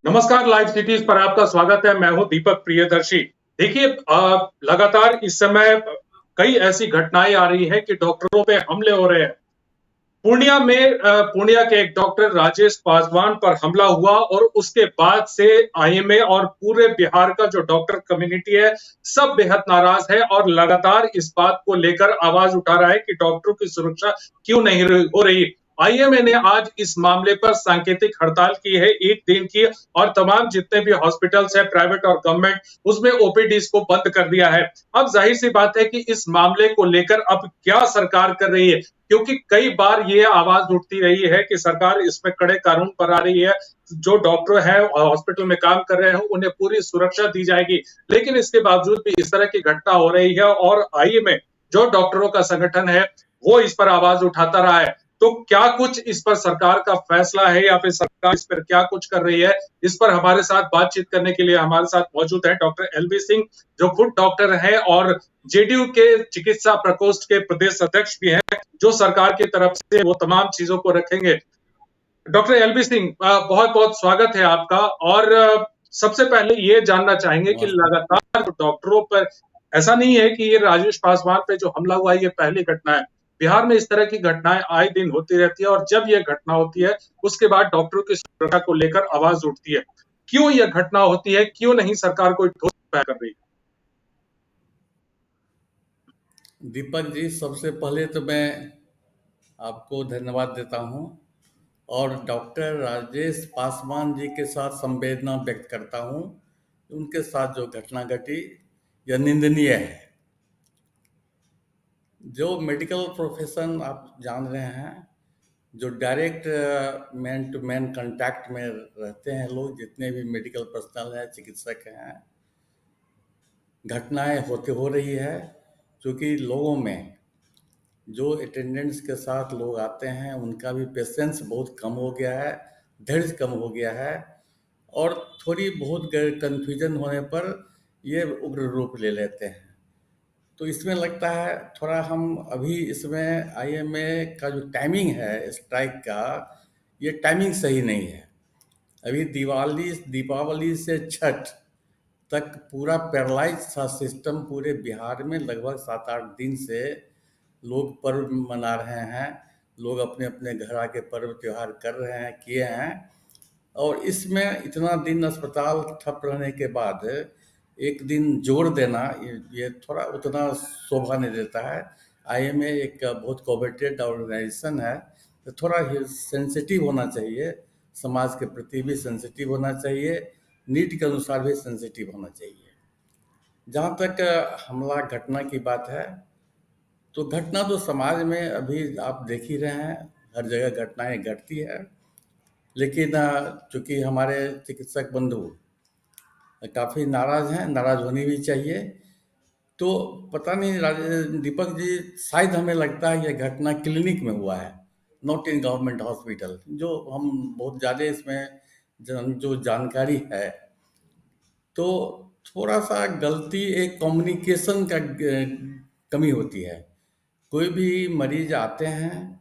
नमस्कार, live cities पर आपका स्वागत है। मैं हूं दीपक प्रियदर्शी। देखिए, लगातार इस समय कई ऐसी घटनाएं आ रही हैं कि डॉक्टरों पे हमले हो रहे हैं। पूर्णिया में पूर्णिया के एक डॉक्टर राजेश पासवान पर हमला हुआ और उसके बाद से आईएमए और पूरे बिहार का जो डॉक्टर कम्युनिटी है, सब बेहद नाराज है और लगातार इस बात को लेकर आवाज उठा रहा है कि डॉक्टरों की सुरक्षा क्यों नहीं हो रही। आईएमए ने आज इस मामले पर सांकेतिक हड़ताल की है, एक दिन की, और तमाम जितने भी हॉस्पिटल्स हैं, प्राइवेट और गवर्नमेंट, उसमें ओपीडीज को बंद कर दिया है। अब जाहिर सी बात है कि इस मामले को लेकर अब क्या सरकार कर रही है, क्योंकि कई बार ये आवाज उठती रही है कि सरकार इसमें कड़े कानून पर आ रही है, जो डॉक्टर हैं हॉस्पिटल में काम कर रहे हैं उन्हें पूरी सुरक्षा दी जाएगी। लेकिन इसके बावजूद भी इस तरह की घटना हो रही है और आईएमए जो डॉक्टरों का संगठन है वो इस पर आवाज उठाता रहा है। तो क्या कुछ इस पर सरकार का फैसला है या फिर सरकार इस पर क्या कुछ कर रही है, इस पर हमारे साथ बातचीत करने के लिए हमारे साथ मौजूद है डॉक्टर एलबी सिंह, जो खुद डॉक्टर हैं और जेडीयू के चिकित्सा प्रकोष्ठ के प्रदेश अध्यक्ष भी हैं, जो सरकार की तरफ से वो तमाम चीजों को रखेंगे। डॉक्टर एलबी सिंह, बहुत बहुत स्वागत है आपका। और सबसे पहले ये जानना चाहेंगे कि लगातार डॉक्टरों पर, ऐसा नहीं है कि ये राजेश पासवान पे जो हमला हुआ है ये पहली घटना है। बिहार में इस तरह की घटनाएं आए दिन होती रहती है और जब ये घटना होती है उसके बाद डॉक्टरों की सुरक्षा को लेकर आवाज उठती है। क्यों यह घटना होती है, क्यों नहीं सरकार कोई ठोस उपाय कर रही है? दीपक जी, सबसे पहले तो मैं आपको धन्यवाद देता हूं और डॉक्टर राजेश पासवान जी के साथ संवेदना व्यक्त करता हूं। उनके साथ जो घटना घटी यह निंदनीय है। जो मेडिकल प्रोफेशन आप जान रहे हैं, जो direct man to man contact में रहते हैं लोग, जितने भी मेडिकल पर्सनल हैं, चिकित्सक हैं, घटनाएं होते हो रही है क्योंकि लोगों में जो अटेंडेंट्स के साथ लोग आते हैं उनका भी पेशेंस बहुत कम हो गया है, धैर्य कम हो गया है और थोड़ी बहुत कन्फ्यूजन होने पर ये उग्र रूप ले लेते हैं। तो इसमें लगता है थोड़ा हम अभी इसमें आईएमए का जो टाइमिंग है स्ट्राइक का, ये टाइमिंग सही नहीं है। अभी दीपावली से छठ तक पूरा पैरालाइज था सिस्टम पूरे बिहार में। लगभग 7-8 दिन से लोग पर्व मना रहे हैं, लोग अपने अपने घर आके पर्व त्योहार कर रहे हैं, किए हैं। और इसमें इतना दिन अस्पताल ठप रहने के बाद एक दिन जोड़ देना, ये थोड़ा उतना शोभा नहीं देता है। आईएमए एक बहुत कोऑपरेटेड ऑर्गेनाइजेशन है, तो थोड़ा सेंसिटिव होना चाहिए, समाज के प्रति भी सेंसिटिव होना चाहिए, नीड के अनुसार भी सेंसिटिव होना चाहिए। जहाँ तक हमला घटना की बात है, तो घटना तो समाज में अभी आप देख ही रहे हैं, हर जगह घटनाएं घटती है। लेकिन चूंकि हमारे चिकित्सक बंधु काफ़ी नाराज हैं, नाराज होनी भी चाहिए। तो पता नहीं दीपक जी, शायद हमें लगता है यह घटना क्लिनिक में हुआ है, नॉट इन गवर्नमेंट हॉस्पिटल। जो हम बहुत ज़्यादा इसमें जो जानकारी है, तो थोड़ा सा गलती एक कम्युनिकेशन का कमी होती है। कोई भी मरीज आते हैं,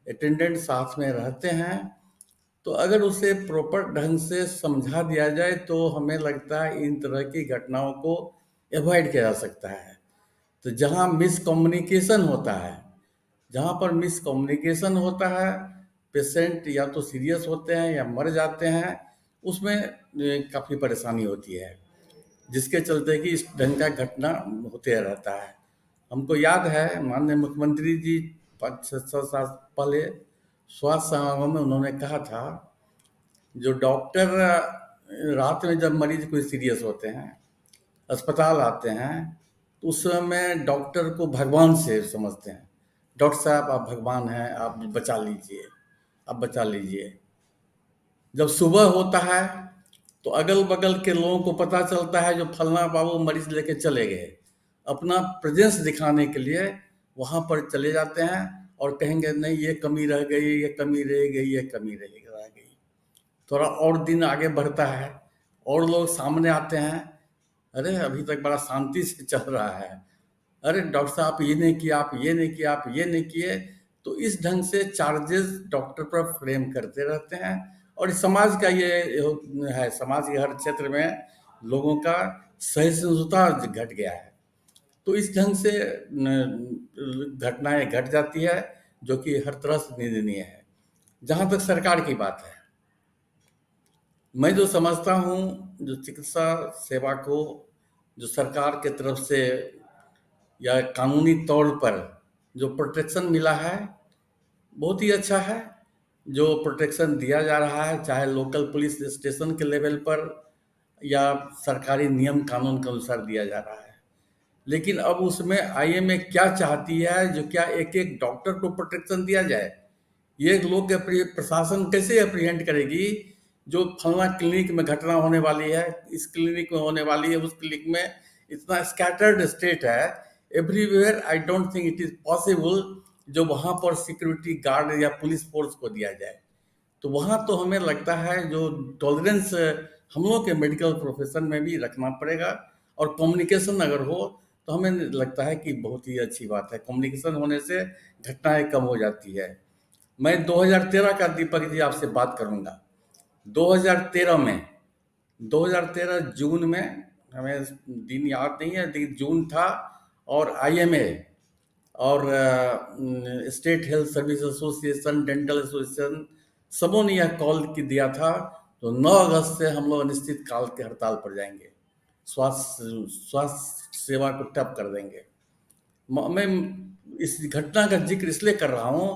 अटेंडेंट साथ में रहते हैं, तो अगर उसे प्रॉपर ढंग से समझा दिया जाए तो हमें लगता है इन तरह की घटनाओं को अवॉइड किया जा सकता है। तो जहाँ मिसकम्युनिकेशन होता है, जहाँ पर मिसकम्युनिकेशन होता है, पेशेंट या तो सीरियस होते हैं या मर जाते हैं, उसमें काफ़ी परेशानी होती है, जिसके चलते कि इस ढंग का घटना होते रहता है। हमको याद है माननीय मुख्यमंत्री जी 5-6 साल पहले स्वास्थ्य समागम में उन्होंने कहा था, जो डॉक्टर रात में जब मरीज कोई सीरियस होते हैं, अस्पताल आते हैं, तो उस समय डॉक्टर को भगवान से समझते हैं। डॉक्टर साहब आप भगवान हैं, आप बचा लीजिए, आप बचा लीजिए। जब सुबह होता है तो अगल बगल के लोगों को पता चलता है जो फलना बाबू मरीज लेके चले गए, अपना प्रेजेंस दिखाने के लिए वहाँ पर चले जाते हैं और कहेंगे नहीं ये कमी रह गई, ये कमी रह गई, ये कमी रह गई। थोड़ा और दिन आगे बढ़ता है और लोग सामने आते हैं, अरे अभी तक बड़ा शांति से चल रहा है, अरे डॉक्टर साहब आप ये नहीं किया, आप ये नहीं किया, आप ये नहीं किए। तो इस ढंग से चार्जेस डॉक्टर पर फ्रेम करते रहते हैं और इस समाज का ये है, समाज के हर क्षेत्र में लोगों का सहिष्णुता घट गया है। तो इस ढंग से घटनाएं घट जाती है, जो कि हर तरह से निंदनीय है। जहां तक सरकार की बात है, मैं जो समझता हूँ, जो चिकित्सा सेवा को जो सरकार के तरफ से या कानूनी तौर पर जो प्रोटेक्शन मिला है, बहुत ही अच्छा है। जो प्रोटेक्शन दिया जा रहा है, चाहे लोकल पुलिस स्टेशन के लेवल पर या सरकारी नियम कानून के अनुसार दिया जा रहा है। लेकिन अब उसमें आईएमए क्या चाहती है, जो क्या एक एक डॉक्टर को प्रोटेक्शन दिया जाए? ये लोग प्रशासन कैसे अप्रीहेंड करेगी जो फलना क्लिनिक में घटना होने वाली है, इस क्लिनिक में होने वाली है, उस क्लिनिक में? इतना स्कैटर्ड स्टेट है everywhere, I don't think it is possible जो वहां पर सिक्योरिटी गार्ड या पुलिस फोर्स को दिया जाए। तो वहाँ तो हमें लगता है जो टॉलरेंस हम लोग के मेडिकल प्रोफेशन में भी रखना पड़ेगा, और कम्युनिकेशन अगर हो तो हमें लगता है कि बहुत ही अच्छी बात है। कम्युनिकेशन होने से घटनाएं कम हो जाती है। मैं 2013 का दीपक जी आपसे बात करूंगा। 2013 में 2013 जून में, हमें दिन याद नहीं है लेकिन जून था, और आईएमए और state health service association, dental association, सबों ने यह कॉल की दिया था तो 9 अगस्त से हम लोग अनिश्चित काल के हड़ताल पर जाएंगे, स्वास्थ्य सेवा को ठप कर देंगे। मैं इस घटना का जिक्र इसलिए कर रहा हूँ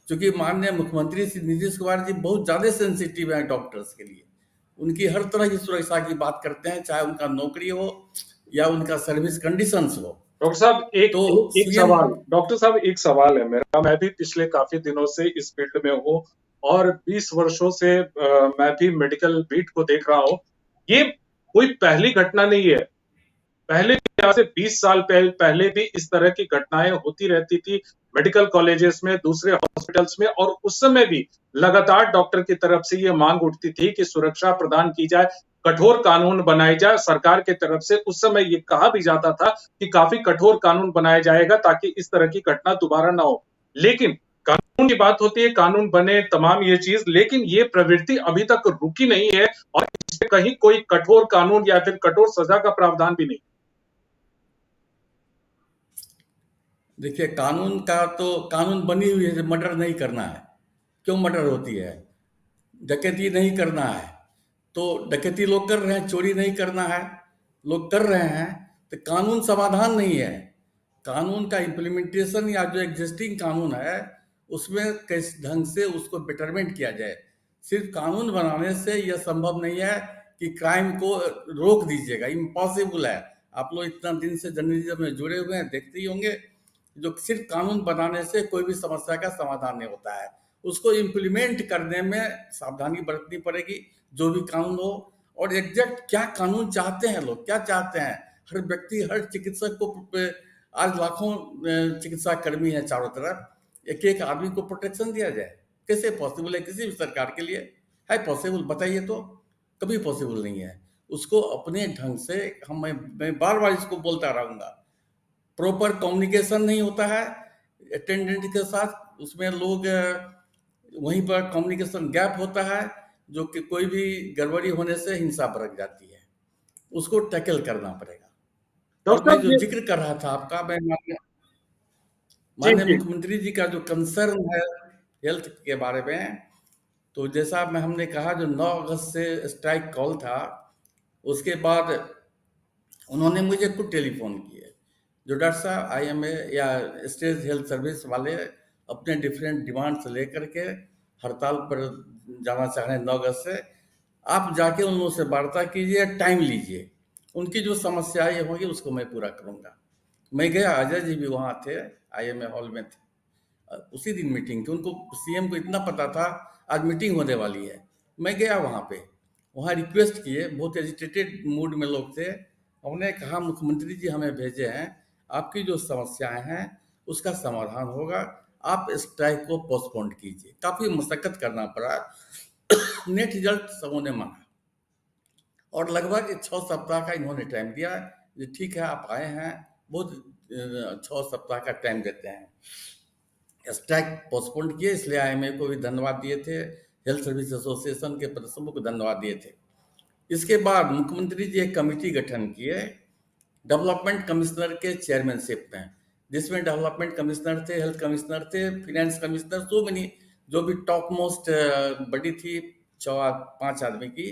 क्योंकि माननीय मुख्यमंत्री श्री नीतीश कुमार जी बहुत ज़्यादा सेंसिटिव हैं डॉक्टर्स के लिए। उनकी हर तरह की सुरक्षा की बात करते हैं, चाहे उनका नौकरी हो या उनका सर्विस कंडीशंस हो। डॉक्टर साहब तो एक सीएम, सवाल, डॉक्टर साहब एक सवाल है मेरा। मैं भी पिछले काफी दिनों से इस फील्ड में हूँ और 20 वर्षों से मैं भी मेडिकल बीट को देख रहा हूँ। ये कोई पहली घटना नहीं है। पहले भी, आज से 20 साल पहले भी इस तरह की घटनाएं होती रहती थी मेडिकल कॉलेजेस में, दूसरे हॉस्पिटल्स में, और उस समय भी लगातार डॉक्टर की तरफ से ये मांग उठती थी कि सुरक्षा प्रदान की जाए, कठोर कानून बनाए जाए। सरकार की तरफ से उस समय ये कहा भी जाता था कि काफी कठोर कानून बनाया जाएगा ताकि इस तरह की घटना दोबारा ना हो। लेकिन कानून की बात होती है, कानून बने, तमाम ये चीज, लेकिन ये प्रवृत्ति अभी तक रुकी नहीं है और इससे कहीं कोई कठोर कानून या फिर कठोर सजा का प्रावधान भी नहीं। देखिए, कानून का तो कानून बनी हुई है, मर्डर नहीं करना है। क्यों मर्डर होती है? डकैती नहीं करना है, तो डकैती लोग कर रहे हैं, चोरी नहीं करना है, लोग कर रहे हैं, तो कानून समाधान नहीं है। कानून का इम्प्लीमेंटेशन या जो एग्जिस्टिंग कानून है उसमें किस ढंग से उसको बेटरमेंट किया जाए। सिर्फ कानून बनाने से यह संभव नहीं है कि क्राइम को रोक दीजिएगा, इम्पॉसिबल है। आप लोग इतना दिन से जर्नलिज्म में जुड़े हुए हैं, देखते ही होंगे, जो सिर्फ कानून बनाने से कोई भी समस्या का समाधान नहीं होता है। उसको इम्प्लीमेंट करने में सावधानी बरतनी पड़ेगी, जो भी कानून हो। और एग्जैक्ट क्या कानून चाहते हैं लोग, क्या चाहते हैं? हर व्यक्ति, हर चिकित्सक को, आज लाखों चिकित्सा कर्मी हैं चारों तरफ, एक एक आदमी को प्रोटेक्शन दिया जाए, कैसे पॉसिबल है किसी भी सरकार के लिए? है पॉसिबल? बताइए तो। कभी पॉसिबल नहीं है। उसको अपने ढंग से, मैं बार बार इसको बोलता रहूंगा, प्रॉपर कम्युनिकेशन नहीं होता है अटेंडेंट के साथ, उसमें लोग वहीं पर कम्युनिकेशन गैप होता है, जो कि कोई भी गड़बड़ी होने से हिंसा भड़क जाती है। उसको टैकल करना पड़ेगा। और डॉक्टर मैं साहब जो ये, जिक्र कर रहा था आपका, मैं माननीय जी माननीय जी, मुख्यमंत्री जी का जो कंसर्न है हेल्थ के बारे में, तो जैसा मैं हमने कहा, जो 9 अगस्त से स्ट्राइक कॉल था, उसके बाद उन्होंने मुझे खुद टेलीफोन किए, जो डॉक्टर साहब आईएमए या स्टेट हेल्थ सर्विस वाले अपने डिफरेंट डिमांड्स लेकर के हड़ताल पर जाना चाह रहे हैं 9 अगस्त से, आप जाके उन लोगों से वार्ता कीजिए, टाइम लीजिए, उनकी जो समस्याएं होंगी उसको मैं पूरा करूंगा। मैं गया, अजय जी भी वहाँ थे, आईएमए हॉल में थे। उसी दिन मीटिंग थी, उनको सीएम को इतना पता था आज मीटिंग होने वाली है। मैं गया वहाँ पे, वहाँ रिक्वेस्ट किए, बहुत एजिटेटेड मूड में लोग थे। हमने कहा मुख्यमंत्री जी हमें भेजे हैं, आपकी जो समस्याएं हैं उसका समाधान होगा, आप स्ट्राइक को पोस्टपोन कीजिए। काफ़ी मशक्कत करना पड़ा, नेट रिजल्ट सबों ने माना, और लगभग 6 सप्ताह का इन्होंने टाइम दिया। ये ठीक है, आप आए हैं, बहुत 6 सप्ताह का टाइम देते हैं। स्ट्राइक पोस्टपोन किए, इसलिए आईएमए को भी धन्यवाद दिए थे, हेल्थ सर्विस एसोसिएशन के प्रमुख को धन्यवाद दिए थे। इसके बाद मुख्यमंत्री जी एक कमेटी गठन किए डेवलपमेंट कमिश्नर के चेयरमैनशिप में, जिसमें डेवलपमेंट कमिश्नर थे, हेल्थ कमिश्नर थे, फिनेंस कमिश्नर, सो मेनी जो भी टॉप मोस्ट बड़ी थी 5 आदमी की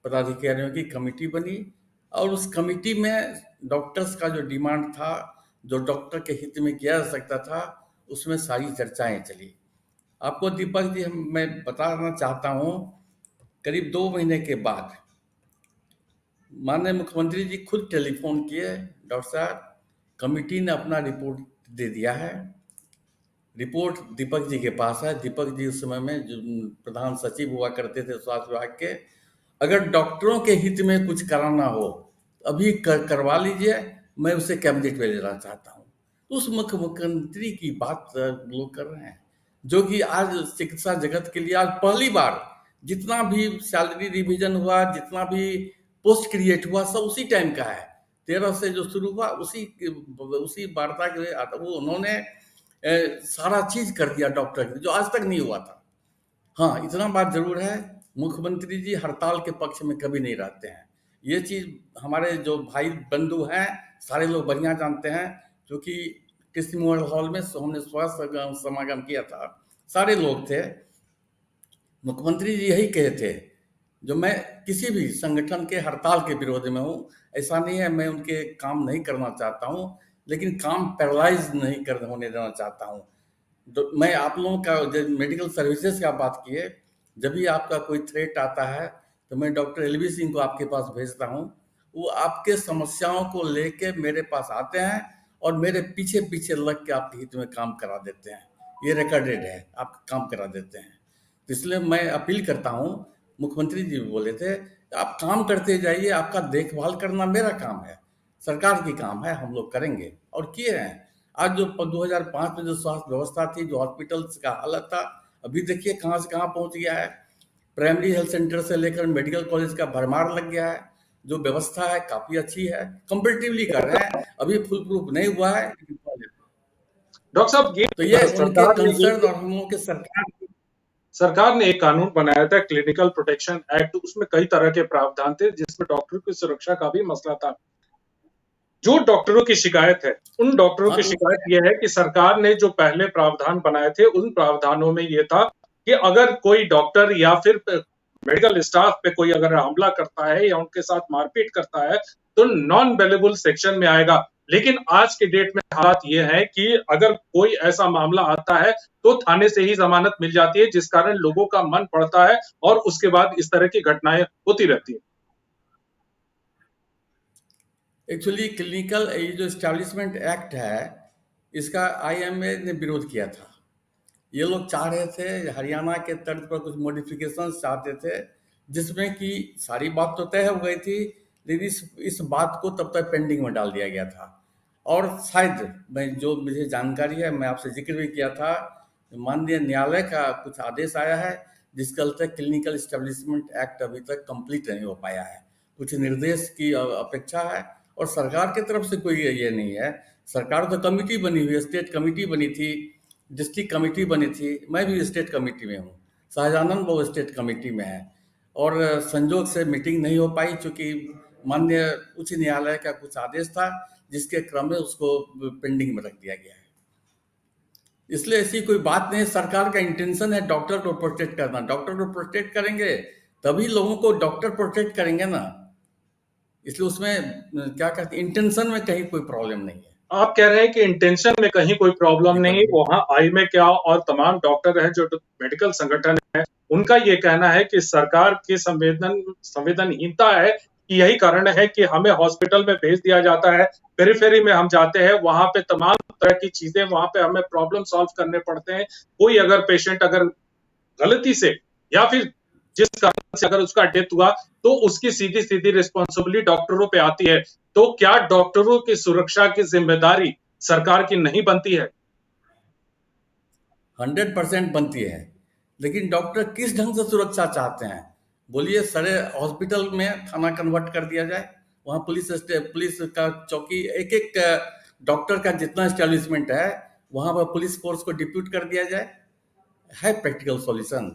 पदाधिकारियों की कमेटी बनी। और उस कमेटी में डॉक्टर्स का जो डिमांड था, जो डॉक्टर के हित में किया जा सकता था, उसमें सारी चर्चाएं चली। आपको दीपक जी मैं बताना चाहता हूँ, करीब 2 महीने के बाद माननीय मुख्यमंत्री जी खुद टेलीफोन किए, डॉक्टर साहब कमेटी ने अपना रिपोर्ट दे दिया है, रिपोर्ट दीपक जी के पास है। दीपक जी उस समय में जो प्रधान सचिव हुआ करते थे स्वास्थ्य विभाग के, अगर डॉक्टरों के हित में कुछ कराना हो अभी करवा लीजिए, मैं उसे कैबिनेट में लेना चाहता हूँ। तो उस मुख्यमंत्री की बात लोग कर रहे हैं, जो कि आज चिकित्सा जगत के लिए आज पहली बार जितना भी सैलरी रिवीजन हुआ, जितना भी पोस्ट क्रिएट हुआ, सब उसी टाइम का है। 13 से जो शुरू हुआ उसी वार्ता के वो उन्होंने सारा चीज कर दिया डॉक्टर के, जो आज तक नहीं हुआ था। हाँ, इतना बात जरूर है, मुख्यमंत्री जी हड़ताल के पक्ष में कभी नहीं रहते हैं। ये चीज हमारे जो भाई बंधु हैं सारे लोग बढ़िया जानते हैं, क्योंकि कृष्ण मेमोरियल हॉल में हमने स्वास्थ्य समागम किया था, सारे लोग थे। मुख्यमंत्री जी यही कहे थे, जो मैं किसी भी संगठन के हड़ताल के विरोध में हूँ, ऐसा नहीं है मैं उनके काम नहीं करना चाहता हूँ, लेकिन काम पैरालाइज नहीं कर होने देना चाहता हूँ। तो मैं आप लोगों का मेडिकल सर्विसेज का बात किए, जब भी आपका कोई थ्रेट आता है तो मैं डॉक्टर एलवी सिंह को आपके पास भेजता हूँ। वो आपके समस्याओं को लेके मेरे पास आते हैं और मेरे पीछे पीछे लग के आपके हित में काम करा देते हैं। ये रिकॉर्डेड है, आप काम करा देते हैं। तो इसलिए मैं अपील करता हूँ, मुख्यमंत्री जी बोले थे आप काम करते जाइए, आपका देखभाल करना मेरा काम है, सरकार की काम है, हम लोग करेंगे और किए हैं। आज जो 2005 में जो स्वास्थ्य व्यवस्था थी, जो हॉस्पिटल्स का हालत था, अभी देखिए कहाँ से कहाँ पहुंच गया है। प्राइमरी हेल्थ सेंटर से लेकर मेडिकल कॉलेज का भरमार लग गया है। जो व्यवस्था है काफी अच्छी है, कंपेरेटिवली कर रहे हैं, अभी फुल प्रूफ नहीं हुआ है। डॉक्टर साहब, ये तो ये उनके सरकार ने कंसर्न और हम लोगों के सरकार ने एक कानून बनाया था, क्लिनिकल प्रोटेक्शन एक्ट। उसमें कई तरह के प्रावधान थे, जिसमें डॉक्टरों की सुरक्षा का भी मसला था। जो डॉक्टरों की शिकायत है, उन डॉक्टरों की शिकायत यह है कि सरकार ने जो पहले प्रावधान बनाए थे, उन प्रावधानों में यह था कि अगर कोई डॉक्टर या फिर मेडिकल स्टाफ पे कोई अगर हमला करता है या उनके साथ मारपीट करता है, तो नॉन बेलेबल सेक्शन में आएगा। लेकिन आज के डेट में हालात ये है कि अगर कोई ऐसा मामला आता है तो थाने से ही जमानत मिल जाती है, जिस कारण लोगों का मन पड़ता है और उसके बाद इस तरह की घटनाएं होती रहती है। एक्चुअली क्लिनिकल ये जो एस्टैब्लिशमेंट एक्ट है, इसका आईएमए ने विरोध किया था। ये लोग चाह रहे थे, हरियाणा के तर्ज पर कुछ मॉडिफिकेशन चाहते थे, जिसमें कि सारी बात तो तय हो गई थी, लेकिन इस बात को तब तक पेंडिंग में डाल दिया गया था। और शायद मैं जो मुझे जानकारी है, मैं आपसे जिक्र भी किया था, माननीय न्यायालय का कुछ आदेश आया है, जिसके तक क्लिनिकल एस्टेब्लिशमेंट एक्ट अभी तक कंप्लीट नहीं हो पाया है। कुछ निर्देश की अपेक्षा है और सरकार की तरफ से कोई ये नहीं है। सरकार तो कमेटी बनी हुई है, स्टेट कमेटी बनी थी, डिस्ट्रिक्ट कमेटी बनी थी, मैं भी स्टेट कमेटी में हूँ, शाहजानंद वो स्टेट कमेटी में है। और संजोग से मीटिंग नहीं हो पाई, क्योंकि माननीय उच्च न्यायालय का कुछ आदेश था, जिसके क्रम में उसको पेंडिंग में रख दिया गया है। इसलिए ऐसी कोई बात नहीं। सरकार का इंटेंशन है डॉक्टर को प्रोटेक्ट करना। डॉक्टर को प्रोटेक्ट करेंगे तभी लोगों को डॉक्टर प्रोटेक्ट करेंगे ना। इसलिए उसमें क्या कहते हैं, इंटेंशन में कहीं कोई प्रॉब्लम नहीं है। आप कह रहे हैं कि इंटेंशन में कहीं कोई प्रॉब्लम नहीं, वहां आई में क्या और तमाम डॉक्टर हैं जो मेडिकल संगठन है, उनका ये कहना है कि सरकार की संवेदनहीनता है कि यही कारण है कि हमें हॉस्पिटल में भेज दिया जाता है, पेरिफेरी में हम जाते हैं, वहां पे तमाम तरह की चीजें, वहां पे हमें प्रॉब्लम सॉल्व करने पड़ते हैं। कोई अगर पेशेंट अगर गलती से या फिर जिस कारण से अगर उसका डेथ हुआ, तो उसकी सीधी सीधी रिस्पॉन्सिबिलिटी डॉक्टरों पे आती है। तो क्या डॉक्टरों की सुरक्षा की जिम्मेदारी सरकार की नहीं बनती है? 100% बनती है, लेकिन डॉक्टर किस ढंग से सुरक्षा चाहते हैं बोलिए। सारे हॉस्पिटल में थाना कन्वर्ट कर दिया जाए, वहाँ पुलिस का चौकी, एक एक डॉक्टर का जितना एस्टेब्लिशमेंट है वहाँ पर पुलिस फोर्स को डिप्यूट कर दिया जाए, है प्रैक्टिकल सॉल्यूशन?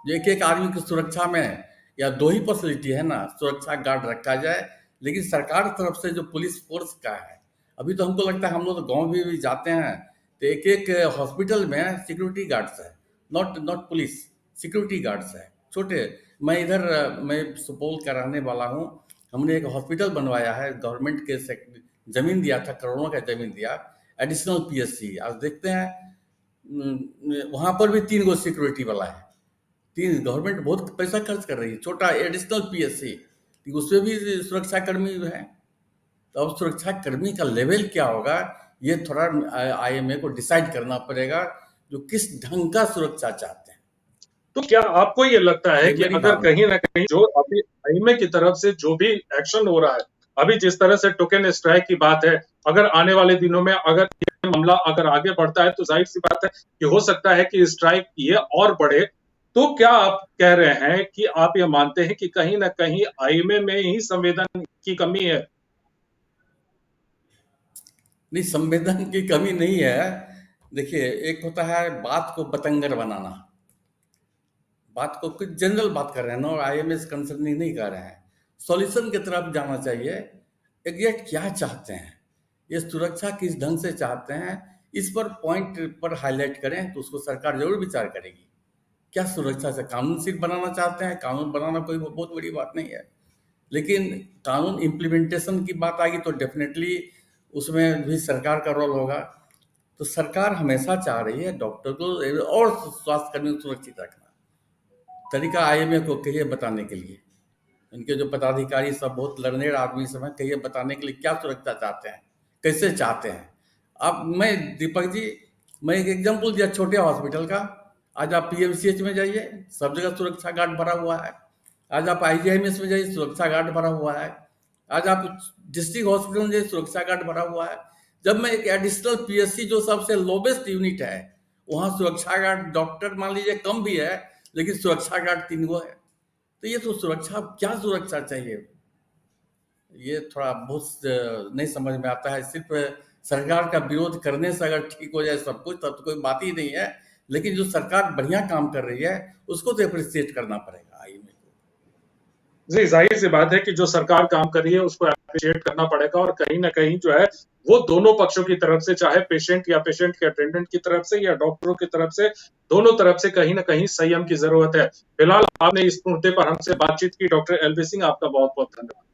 जो एक एक आदमी की सुरक्षा में, या दो ही फैसिलिटी है ना, सुरक्षा गार्ड रखा जाए, लेकिन सरकार तरफ से जो पुलिस फोर्स का है, अभी तो हमको लगता है, हम लोग तो गांव भी जाते हैं तो एक एक हॉस्पिटल में सिक्योरिटी गार्ड्स है, not not police, security guards है छोटे। मैं सुपौल का रहने वाला हूँ। हमने एक हॉस्पिटल बनवाया है, गवर्नमेंट के जमीन दिया था, करोड़ों का जमीन दिया, एडिशनल पीएससी। आज देखते हैं वहां पर भी 3 गो सिक्योरिटी वाला है। तीन, गवर्नमेंट बहुत पैसा खर्च कर रही है, छोटा एडिशनल पीएससी, उसमें भी सुरक्षा कर्मी है। तो अब सुरक्षा कर्मी का लेवल क्या होगा, ये थोड़ा आईएमए को डिसाइड करना पड़ेगा, जो किस ढंग का सुरक्षा चाहते हैं। तो क्या आपको ये लगता है ये कि मेरी अगर भावना। कहीं ना कहीं जो अभी आईएमए की तरफ से जो भी एक्शन हो रहा है, अभी जिस तरह से टोकन स्ट्राइक की बात है, अगर आने वाले दिनों में अगर ये मामला अगर आगे बढ़ता है तो जाहिर सी बात है कि हो सकता है कि स्ट्राइक ये और बढ़े, तो क्या आप कह रहे हैं कि आप ये मानते हैं कि कहीं ना कहीं आईएमए में ही संवेदन की कमी है? नहीं, संवेदन की कमी नहीं है। देखिए, एक होता है बात को बतंगर बनाना, बात को कुछ जनरल बात कर रहे हैं ना, और आईएमएस कंसर्निंग नहीं कर रहे हैं, सॉल्यूशन की तरफ जाना चाहिए। एग्जैक्ट क्या चाहते हैं, ये सुरक्षा किस ढंग से चाहते हैं, इस पर पॉइंट पर हाईलाइट करें तो उसको सरकार जरूर विचार करेगी। क्या सुरक्षा से कानून सिर्फ बनाना चाहते हैं, कानून बनाना कोई बहुत बड़ी बात नहीं है, लेकिन कानून इम्प्लीमेंटेशन की बात आएगी तो डेफिनेटली उसमें भी सरकार का रोल होगा। तो सरकार हमेशा चाह रही है डॉक्टर को और स्वास्थ्य कर्मियों को सुरक्षित रखना। तरीका आईएमए को कहिए बताने के लिए, इनके जो पदाधिकारी सब बहुत लर्नेड आदमी सब हैं, कहिए बताने के लिए क्या सुरक्षा चाहते हैं, कैसे चाहते हैं। अब मैं, दीपक जी, मैं एक एग्जांपल दिया छोटे हॉस्पिटल का। आज आप पीएमसीएच में जाइए, सब जगह सुरक्षा गार्ड भरा हुआ है। आज आप आईजीआईएमएस में जाइए, सुरक्षा गार्ड भरा हुआ है। आज आप डिस्ट्रिक्ट हॉस्पिटल में जाइए, सुरक्षा गार्ड भरा हुआ है। जब मैं एक एडिशनल पीएससी जो सबसे लोवेस्ट यूनिट है, वहाँ सुरक्षा गार्ड, डॉक्टर मान लीजिए कम भी है, लेकिन सुरक्षा गार्ड 3 गो है। तो ये तो सुरक्षा, क्या सुरक्षा चाहिए, ये थोड़ा बहुत नहीं समझ में आता है। सिर्फ सरकार का विरोध करने से अगर ठीक हो जाए सब कुछ, तब तो कोई बात ही नहीं है। लेकिन जो सरकार बढ़िया काम कर रही है, उसको तो अप्रिशिएट करना पड़ेगा आईएमए को। जी, जाहिर सी बात है कि जो सरकार काम कर रही है उसको अप्रिशिएट करना पड़ेगा, और कहीं ना कहीं जो है वो दोनों पक्षों की तरफ से, चाहे पेशेंट या पेशेंट के अटेंडेंट की तरफ से या डॉक्टरों की तरफ से, दोनों तरफ से कहीं ना कहीं संयम की जरूरत है। फिलहाल आपने इस मुद्दे पर हमसे बातचीत की। डॉक्टर एलबी सिंह, आपका बहुत बहुत धन्यवाद।